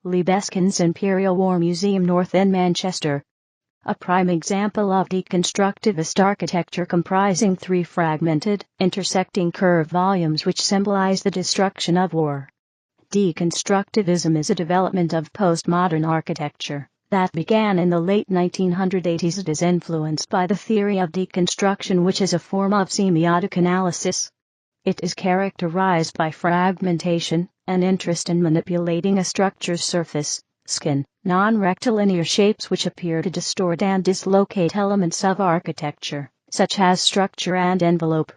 Libeskin's Imperial War Museum North in Manchester. A prime example of deconstructivist architecture comprising three fragmented, intersecting curved volumes which symbolize the destruction of war. Deconstructivism is a development of postmodern architecture that began in the late 1980s. It is influenced by the theory of deconstruction, which is a form of semiotic analysis. It is characterized by fragmentation, an interest in manipulating a structure's surface, skin, non-rectilinear shapes which appear to distort and dislocate elements of architecture, such as structure and envelope.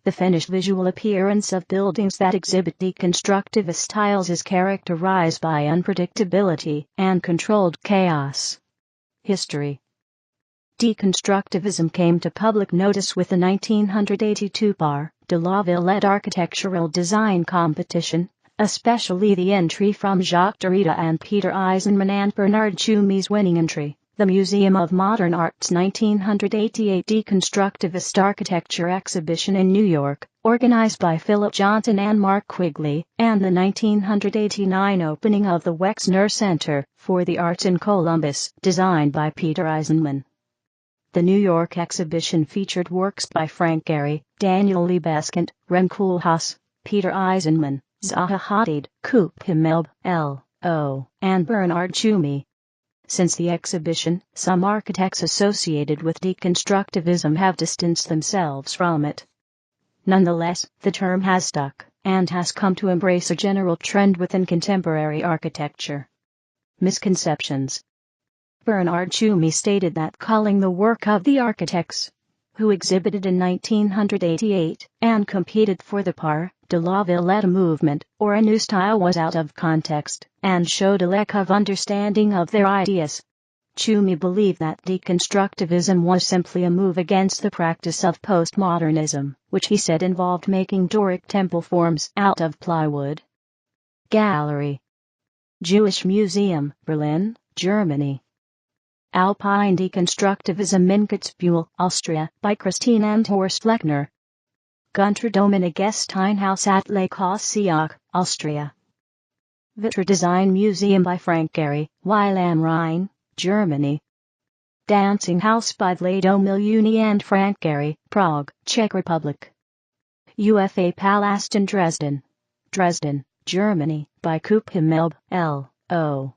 The finished visual appearance of buildings that exhibit deconstructivist styles is characterized by unpredictability and controlled chaos. History. Deconstructivism came to public notice with the 1982 Bar de la Villette architectural design competition, especially the entry from Jacques Derrida and Peter Eisenman and Bernard Tschumi's winning entry, the Museum of Modern Art's 1988 Deconstructivist Architecture exhibition in New York, organized by Philip Johnson and Mark Quigley, and the 1989 opening of the Wexner Center for the Arts in Columbus, designed by Peter Eisenman. The New York exhibition featured works by Frank Gehry, Daniel Libeskind, Rem Koolhaas, Peter Eisenman, Zaha Hadid, Coop Himelb, L.O., and Bernard Tschumi. Since the exhibition, some architects associated with deconstructivism have distanced themselves from it. Nonetheless, the term has stuck, and has come to embrace a general trend within contemporary architecture. Misconceptions. Bernard Tschumi stated that calling the work of the architects who exhibited in 1988 and competed for the Par de la Villette movement or a new style was out of context and showed a lack of understanding of their ideas. Tschumi believed that deconstructivism was simply a move against the practice of postmodernism, which he said involved making Doric temple forms out of plywood. Gallery. Jewish Museum, Berlin, Germany. Alpine Deconstructivism in Kitzbühel, Austria, by Christine and Horst Lechner. Gunter Dominik Steinhaus at Lake Ossiach, Austria. Vitra Design Museum by Frank Gehry, Weil am Rhein, Germany. Dancing House by Vlado Miljuni and Frank Gehry, Prague, Czech Republic. UFA Palast in Dresden, Germany, by Coop Himelb, L.O.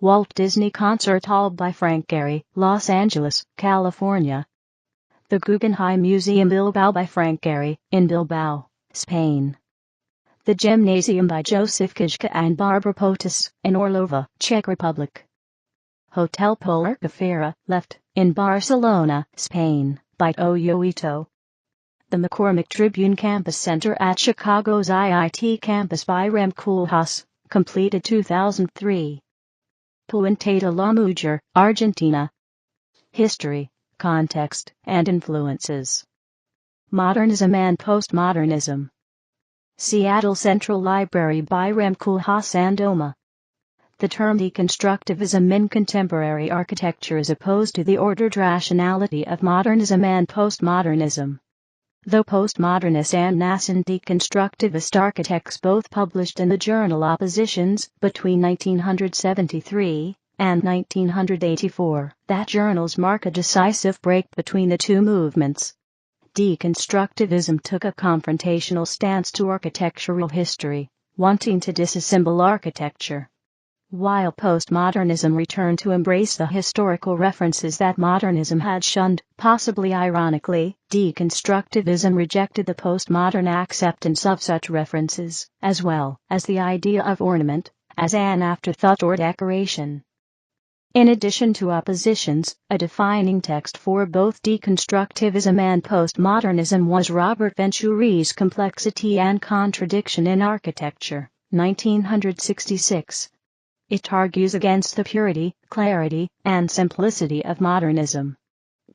Walt Disney Concert Hall by Frank Gehry, Los Angeles, California. The Guggenheim Museum Bilbao by Frank Gehry, in Bilbao, Spain. The Gymnasium by Josef Kijka and Barbara Potis, in Orlova, Czech Republic. Hotel Polarcafera, Left, in Barcelona, Spain, by Oyo Ito. The McCormick Tribune Campus Center at Chicago's IIT campus by Rem Koolhaas, completed 2003. Puente de la Mujer, Argentina. History, context, and influences. Modernism and postmodernism. Seattle Central Library by Rem Koolhaas and MoMA. The term deconstructivism in contemporary architecture is opposed to the ordered rationality of modernism and postmodernism. Though postmodernist and nascent deconstructivist architects both published in the journal Oppositions between 1973 and 1984, that journals mark a decisive break between the two movements. Deconstructivism took a confrontational stance to architectural history, wanting to disassemble architecture, while postmodernism returned to embrace the historical references that modernism had shunned. Possibly ironically, deconstructivism rejected the postmodern acceptance of such references, as well as the idea of ornament as an afterthought or decoration. In addition to Oppositions, a defining text for both deconstructivism and postmodernism was Robert Venturi's Complexity and Contradiction in Architecture, 1966. It argues against the purity, clarity, and simplicity of modernism.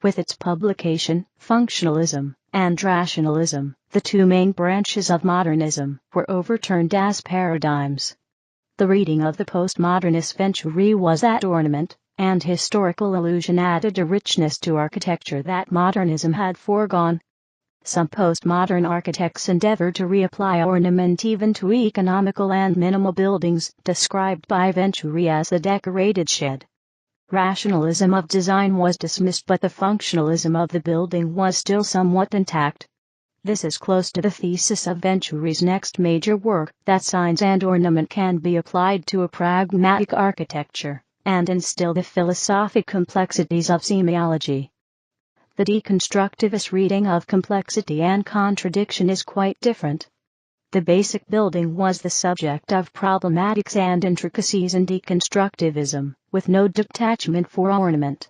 With its publication, Functionalism and Rationalism, the two main branches of modernism, were overturned as paradigms. The reading of the postmodernist Venturi was that ornament and historical illusion added a richness to architecture that modernism had foregone. Some postmodern architects endeavor to reapply ornament even to economical and minimal buildings, described by Venturi as the decorated shed. Rationalism of design was dismissed, but the functionalism of the building was still somewhat intact. This is close to the thesis of Venturi's next major work, that signs and ornament can be applied to a pragmatic architecture, and instill the philosophic complexities of semiology. The deconstructivist reading of complexity and contradiction is quite different. The basic building was the subject of problematics and intricacies in deconstructivism, with no detachment for ornament.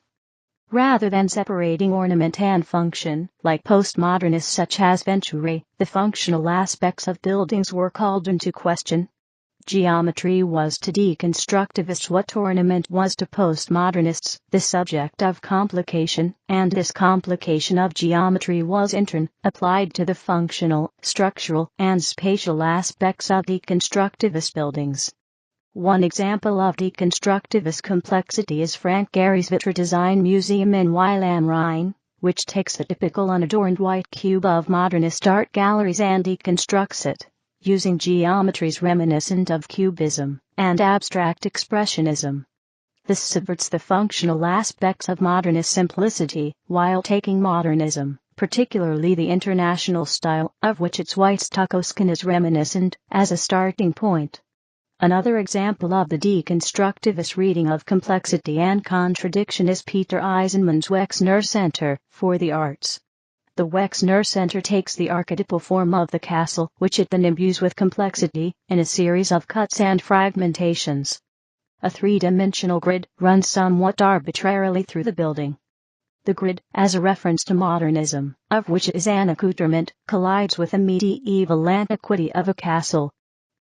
Rather than separating ornament and function, like postmodernists such as Venturi, the functional aspects of buildings were called into question. Geometry was to deconstructivists what ornament was to postmodernists, the subject of complication, and this complication of geometry was in turn applied to the functional, structural, and spatial aspects of deconstructivist buildings. One example of deconstructivist complexity is Frank Gehry's Vitra Design Museum in Weil am Rhein, which takes the typical unadorned white cube of modernist art galleries and deconstructs it, using geometries reminiscent of cubism and abstract expressionism. This subverts the functional aspects of modernist simplicity, while taking modernism, particularly the international style, of which its white stucco skin is reminiscent, as a starting point. Another example of the deconstructivist reading of complexity and contradiction is Peter Eisenman's Wexner Center for the Arts. The Wexner Center takes the archetypal form of the castle, which it then imbues with complexity, in a series of cuts and fragmentations. A three-dimensional grid runs somewhat arbitrarily through the building. The grid, as a reference to modernism, of which it is an accoutrement, collides with the medieval antiquity of a castle.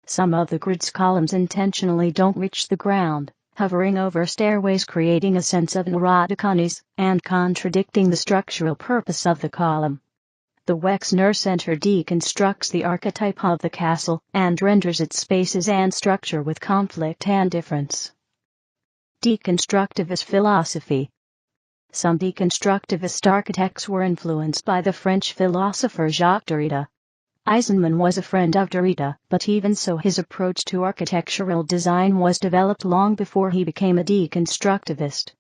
Some of the grid's columns intentionally don't reach the ground, hovering over stairways, creating a sense of neurotic unease, and contradicting the structural purpose of the column. The Wexner Center deconstructs the archetype of the castle, and renders its spaces and structure with conflict and difference. Deconstructivist philosophy. Some deconstructivist architects were influenced by the French philosopher Jacques Derrida. Eisenman was a friend of Derrida, but even so his approach to architectural design was developed long before he became a deconstructivist.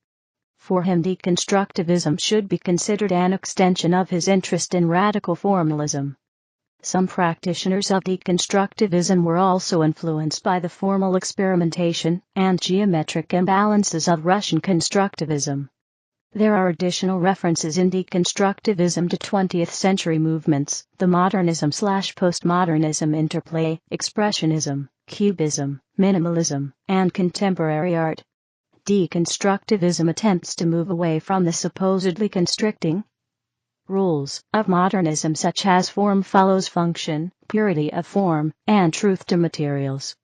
For him, deconstructivism should be considered an extension of his interest in radical formalism. Some practitioners of deconstructivism were also influenced by the formal experimentation and geometric imbalances of Russian constructivism. There are additional references in deconstructivism to 20th century movements, the modernism/postmodernism interplay, expressionism, cubism, minimalism, and contemporary art. Deconstructivism attempts to move away from the supposedly constricting rules of modernism, such as form follows function, purity of form, and truth to materials.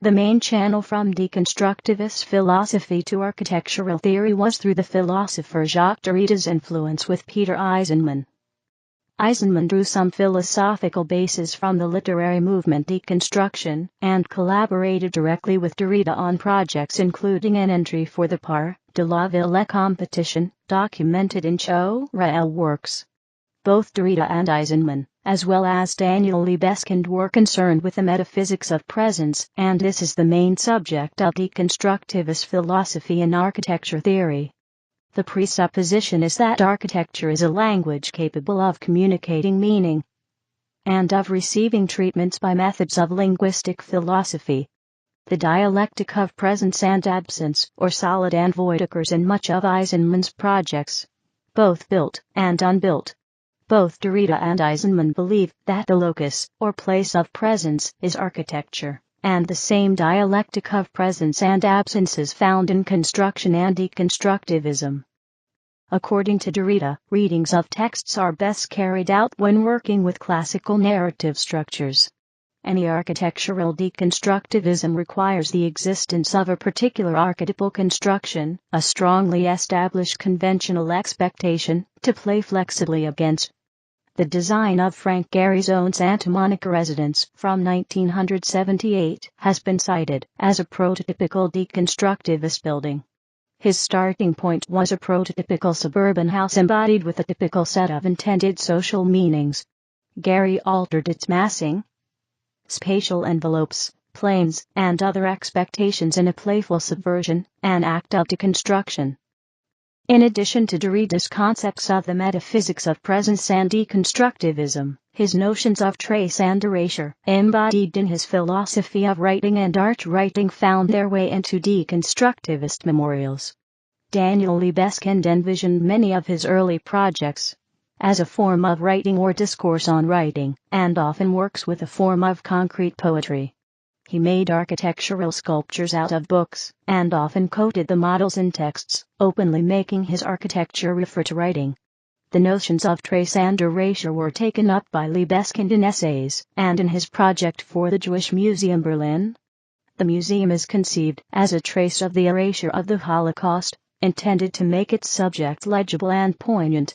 The main channel from deconstructivist philosophy to architectural theory was through the philosopher Jacques Derrida's influence with Peter Eisenman. Eisenman drew some philosophical bases from the literary movement Deconstruction, and collaborated directly with Derrida on projects including an entry for the Par de la Ville competition, documented in Cho-Rael works. Both Derrida and Eisenman, as well as Daniel Libeskind, were concerned with the metaphysics of presence, and this is the main subject of deconstructivist philosophy and architecture theory. The presupposition is that architecture is a language capable of communicating meaning and of receiving treatments by methods of linguistic philosophy. The dialectic of presence and absence, or solid and void, occurs in much of Eisenman's projects, both built and unbuilt. Both Derrida and Eisenman believe that the locus, or place of presence, is architecture, and the same dialectic of presence and absence is found in construction and deconstructivism. According to Derrida, readings of texts are best carried out when working with classical narrative structures. Any architectural deconstructivism requires the existence of a particular archetypal construction, a strongly established conventional expectation, to play flexibly against. The design of Frank Gehry's own Santa Monica residence from 1978 has been cited as a prototypical deconstructivist building. His starting point was a prototypical suburban house embodied with a typical set of intended social meanings. Gehry altered its massing, spatial envelopes, planes, and other expectations in a playful subversion, an act of deconstruction. In addition to Derrida's concepts of the metaphysics of presence and deconstructivism, his notions of trace and erasure, embodied in his philosophy of writing and art writing, found their way into deconstructivist memorials. Daniel Libeskind envisioned many of his early projects as a form of writing or discourse on writing, and often works with a form of concrete poetry. He made architectural sculptures out of books, and often quoted the models in texts, openly making his architecture refer to writing. The notions of trace and erasure were taken up by Libeskind in essays, and in his project for the Jewish Museum Berlin. The museum is conceived as a trace of the erasure of the Holocaust, intended to make its subject legible and poignant.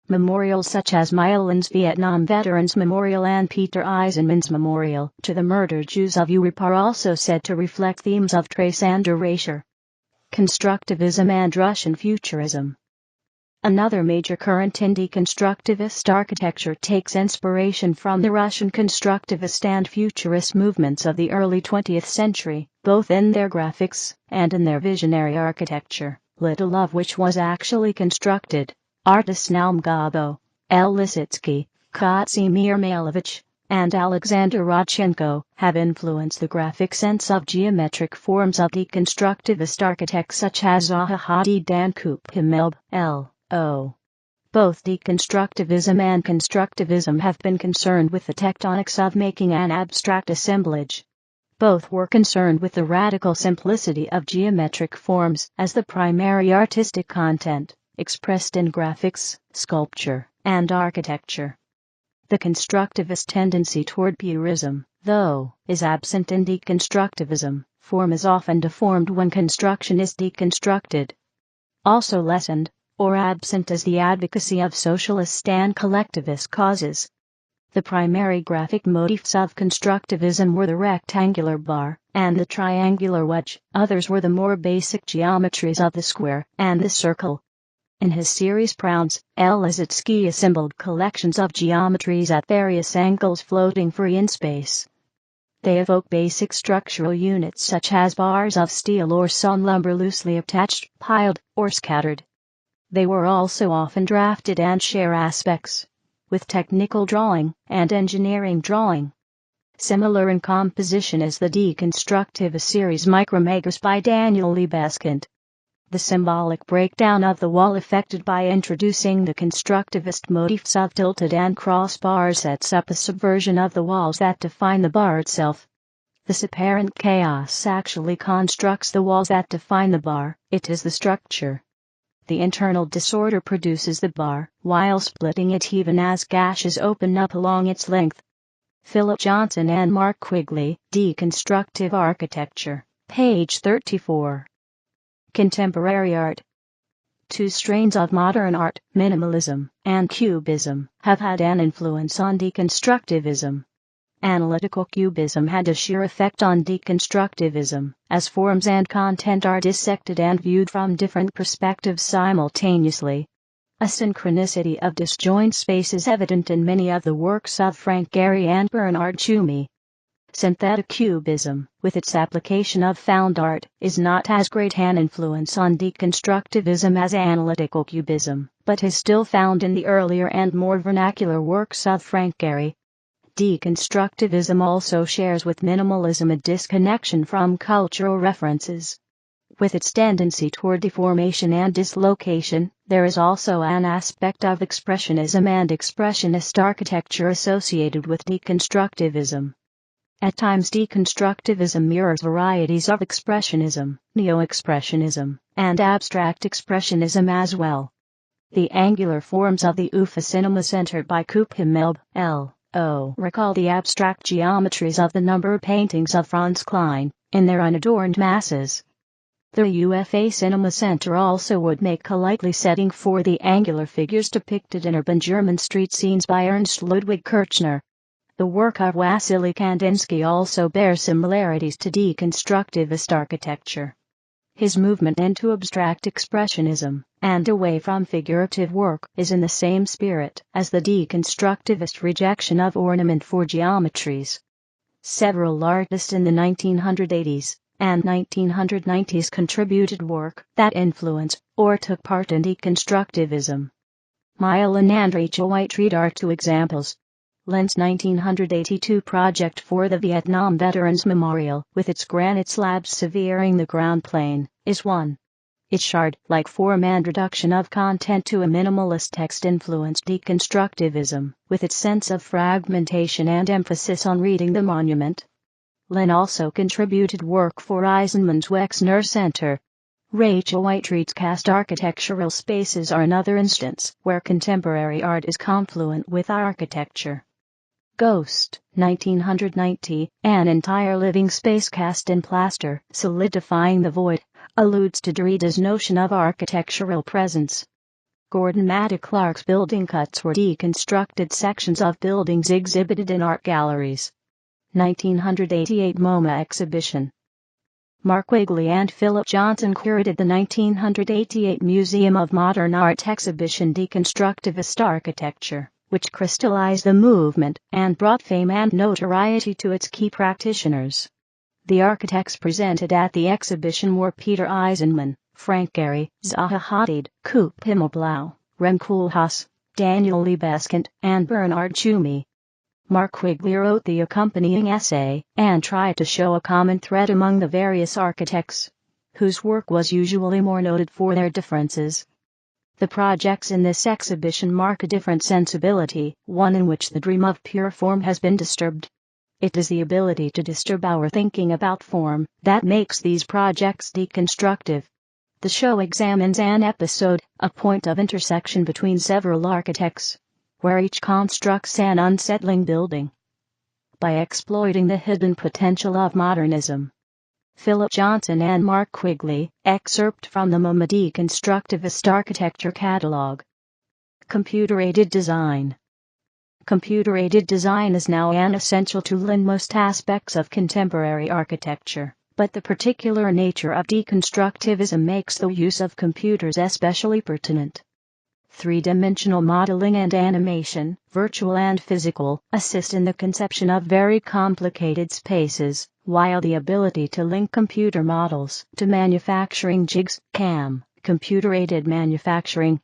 Memorials such as Myelin's Vietnam Veterans Memorial and Peter Eisenman's Memorial to the Murdered Jews of Europe are also said to reflect themes of trace and erasure. Constructivism and Russian Futurism. Another major current in deconstructivist architecture takes inspiration from the Russian constructivist and futurist movements of the early 20th century, both in their graphics and in their visionary architecture, little of which was actually constructed. Artists Naum Gabo, L. Lisitsky, Kazimir Malevich, and Alexander Rodchenko have influenced the graphic sense of geometric forms of deconstructivist architects such as Zaha Hadid and Kupimilb, L.O. Both deconstructivism and constructivism have been concerned with the tectonics of making an abstract assemblage. Both were concerned with the radical simplicity of geometric forms as the primary artistic content, expressed in graphics, sculpture, and architecture. The constructivist tendency toward purism, though, is absent in deconstructivism. Form is often deformed when construction is deconstructed. Also lessened, or absent, is the advocacy of socialist and collectivist causes. The primary graphic motifs of constructivism were the rectangular bar and the triangular wedge. Others were the more basic geometries of the square and the circle. In his series Prouds, L. Lisitsky assembled collections of geometries at various angles floating free in space. They evoke basic structural units such as bars of steel or sawn lumber loosely attached, piled, or scattered. They were also often drafted and share aspects with technical drawing and engineering drawing. Similar in composition is the deconstructivist series Micromegas by Daniel Libeskind. The symbolic breakdown of the wall effected by introducing the constructivist motifs of tilted and crossbar sets up a subversion of the walls that define the bar itself. This apparent chaos actually constructs the walls that define the bar. It is the structure. The internal disorder produces the bar, while splitting it even as gashes open up along its length. Philip Johnson and Mark Quigley, Deconstructive Architecture, page 34. Contemporary art. Two strains of modern art, minimalism and cubism, have had an influence on deconstructivism. Analytical cubism had a sheer effect on deconstructivism, as forms and content are dissected and viewed from different perspectives simultaneously. A synchronicity of disjoint space is evident in many of the works of Frank Gehry and Bernard Tschumi. Synthetic cubism, with its application of found art, is not as great an influence on deconstructivism as analytical cubism, but is still found in the earlier and more vernacular works of Frank Gehry. Deconstructivism also shares with minimalism a disconnection from cultural references. With its tendency toward deformation and dislocation, there is also an aspect of expressionism and expressionist architecture associated with deconstructivism. At times deconstructivism mirrors varieties of expressionism, neo-expressionism, and abstract expressionism as well. The angular forms of the UFA Cinema Center by Kupimilb, L.O. recall the abstract geometries of the number paintings of Franz Klein, in their unadorned masses. The UFA Cinema Center also would make a likely setting for the angular figures depicted in urban German street scenes by Ernst Ludwig Kirchner. The work of Wassily Kandinsky also bears similarities to deconstructivist architecture. His movement into abstract expressionism, and away from figurative work, is in the same spirit as the deconstructivist rejection of ornament for geometries. Several artists in the 1980s and 1990s contributed work that influenced or took part in deconstructivism. Mile and Rachel Whiteread are two examples. Len's 1982 project for the Vietnam Veterans Memorial, with its granite slabs severing the ground plane, is one. Its shard-like form and reduction of content to a minimalist text influenced deconstructivism, with its sense of fragmentation and emphasis on reading the monument. Len also contributed work for Eisenman's Wexner Center. Rachel Whiteread's cast architectural spaces are another instance where contemporary art is confluent with architecture. Ghost, 1990, an entire living space cast in plaster, solidifying the void, alludes to Derrida's notion of architectural presence. Gordon Matta Clark's building cuts were deconstructed sections of buildings exhibited in art galleries. 1988 MoMA exhibition. Mark Quigley and Philip Johnson curated the 1988 Museum of Modern Art exhibition Deconstructivist Architecture, which crystallized the movement and brought fame and notoriety to its key practitioners. The architects presented at the exhibition were Peter Eisenman, Frank Gehry, Zaha Hadid, Coop Himmelblau, Rem Koolhaas, Daniel Libeskind, and Bernard Tschumi. Mark Quigley wrote the accompanying essay and tried to show a common thread among the various architects, whose work was usually more noted for their differences. The projects in this exhibition mark a different sensibility, one in which the dream of pure form has been disturbed. It is the ability to disturb our thinking about form that makes these projects deconstructive. The show examines an episode, a point of intersection between several architects, where each constructs an unsettling building. By exploiting the hidden potential of modernism. Philip Johnson and Mark Quigley, excerpt from the MoMA Deconstructivist Architecture Catalog. Computer-aided design. Computer-aided design is now an essential tool in most aspects of contemporary architecture, but the particular nature of deconstructivism makes the use of computers especially pertinent. Three-dimensional modeling and animation, virtual and physical, assist in the conception of very complicated spaces, while the ability to link computer models to manufacturing jigs, CAM, computer-aided manufacturing,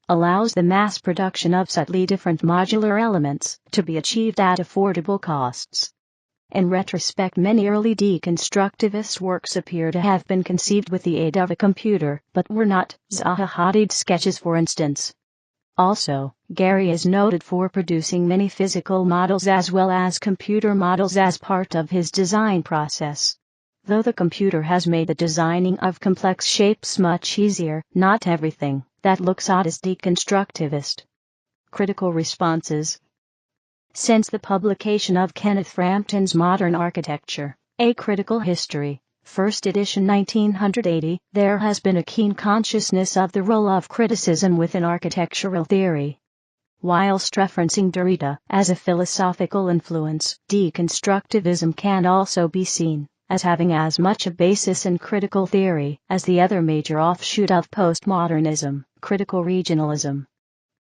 allows the mass production of subtly different modular elements to be achieved at affordable costs. In retrospect, many early deconstructivist works appear to have been conceived with the aid of a computer, but were not. Zaha Hadid's sketches, for instance. Also, Gehry is noted for producing many physical models as well as computer models as part of his design process. Though the computer has made the designing of complex shapes much easier, not everything that looks odd is deconstructivist. Critical responses. Since the publication of Kenneth Frampton's Modern Architecture, A Critical History, first edition 1980, there has been a keen consciousness of the role of criticism within architectural theory. Whilst referencing Derrida as a philosophical influence, deconstructivism can also be seen as having as much a basis in critical theory as the other major offshoot of postmodernism, critical regionalism.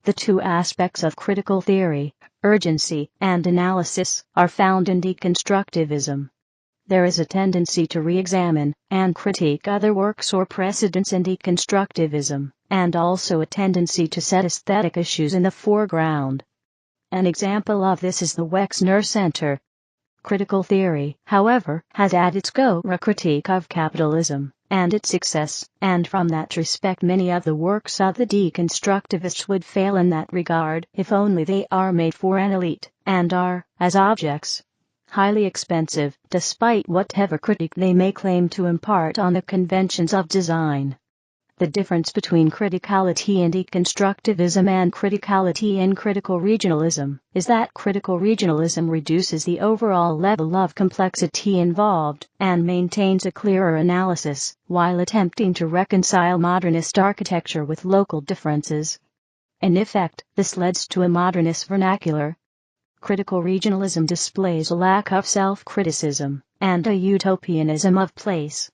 The two aspects of critical theory, urgency and analysis, are found in deconstructivism. There is a tendency to re-examine and critique other works or precedents in deconstructivism, and also a tendency to set aesthetic issues in the foreground. An example of this is the Wexner Center. Critical theory, however, has at its core a critique of capitalism and its success, and from that respect many of the works of the deconstructivists would fail in that regard if only they are made for an elite, and are, as objects, highly expensive, despite whatever critique they may claim to impart on the conventions of design. The difference between criticality in deconstructivism and criticality in critical regionalism is that critical regionalism reduces the overall level of complexity involved and maintains a clearer analysis, while attempting to reconcile modernist architecture with local differences. In effect, this leads to a modernist vernacular. Critical regionalism displays a lack of self-criticism and a utopianism of place.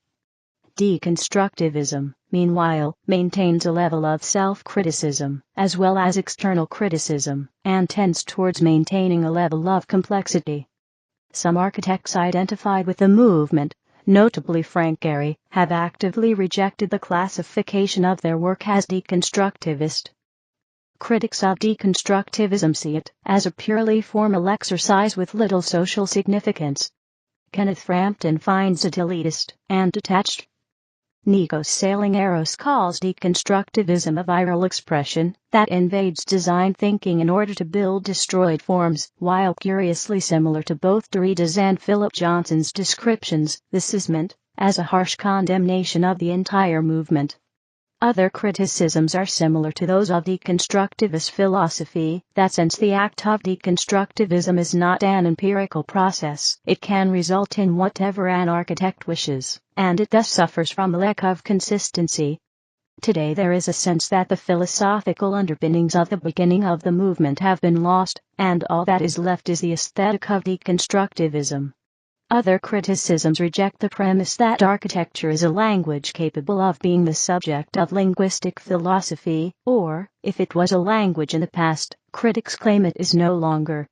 Deconstructivism, meanwhile, maintains a level of self-criticism, as well as external criticism, and tends towards maintaining a level of complexity. Some architects identified with the movement, notably Frank Gehry, have actively rejected the classification of their work as deconstructivist. Critics of deconstructivism see it as a purely formal exercise with little social significance. Kenneth Frampton finds it elitist and detached. Nikos Salingaros calls deconstructivism a viral expression that invades design thinking in order to build destroyed forms. While curiously similar to both Derrida's and Philip Johnson's descriptions, this is meant as a harsh condemnation of the entire movement. Other criticisms are similar to those of deconstructivist philosophy, that since the act of deconstructivism is not an empirical process, it can result in whatever an architect wishes, and it thus suffers from a lack of consistency. Today there is a sense that the philosophical underpinnings of the beginning of the movement have been lost, and all that is left is the aesthetic of deconstructivism. Other criticisms reject the premise that architecture is a language capable of being the subject of linguistic philosophy, or, if it was a language in the past, critics claim it is no longer.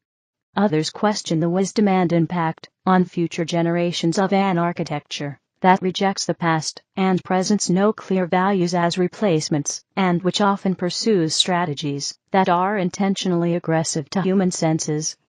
Others question the wisdom and impact on future generations of an architecture that rejects the past and presents no clear values as replacements, and which often pursues strategies that are intentionally aggressive to human senses.